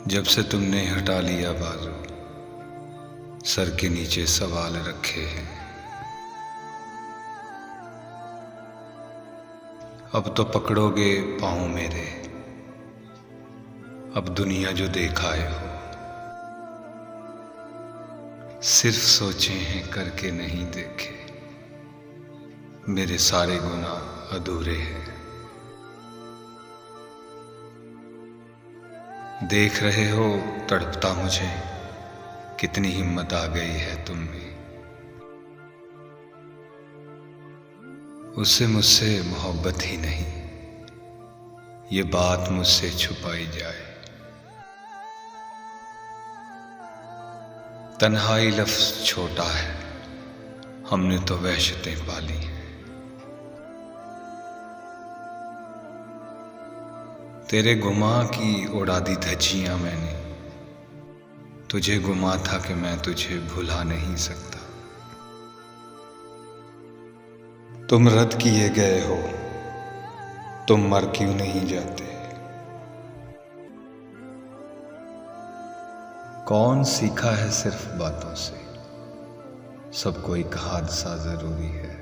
जब से तुमने हटा लिया बाजू, सर के नीचे सवाल रखे हैं। अब तो पकड़ोगे पाँव मेरे, अब दुनिया जो देखाए हो। सिर्फ सोचे हैं करके नहीं देखे, मेरे सारे गुनाह अधूरे हैं। देख रहे हो तड़पता मुझे, कितनी हिम्मत आ गई है तुम में। उससे मुझसे मोहब्बत ही नहीं, ये बात मुझसे छुपाई जाए। तन्हाई लफ्ज़ छोटा है, हमने तो वहशतें पाली हैं। तेरे गुमा की उड़ा दी धज्जियां मैंने, तुझे गुमा था कि मैं तुझे भुला नहीं सकता। तुम रद्द किए गए हो, तुम मर क्यों नहीं जाते। कौन सीखा है सिर्फ बातों से, सबको एक हादसा जरूरी है।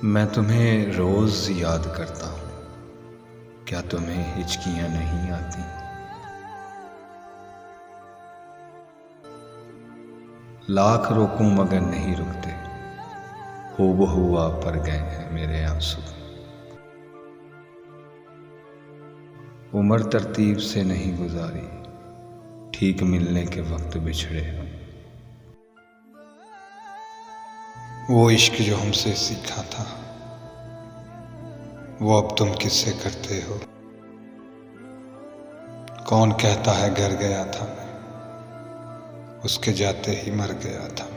मैं तुम्हें रोज याद करता हूं, क्या तुम्हें हिचकियां नहीं आती। लाख रोकूं मगर नहीं रुकते, हुआ पर गए हैं मेरे आंसू। उम्र तरतीब से नहीं गुजारी, ठीक मिलने के वक्त बिछड़े हम। वो इश्क जो हमसे सीखा था, वो अब तुम किससे करते हो। कौन कहता है घर गया था मैं, उसके जाते ही मर गया था।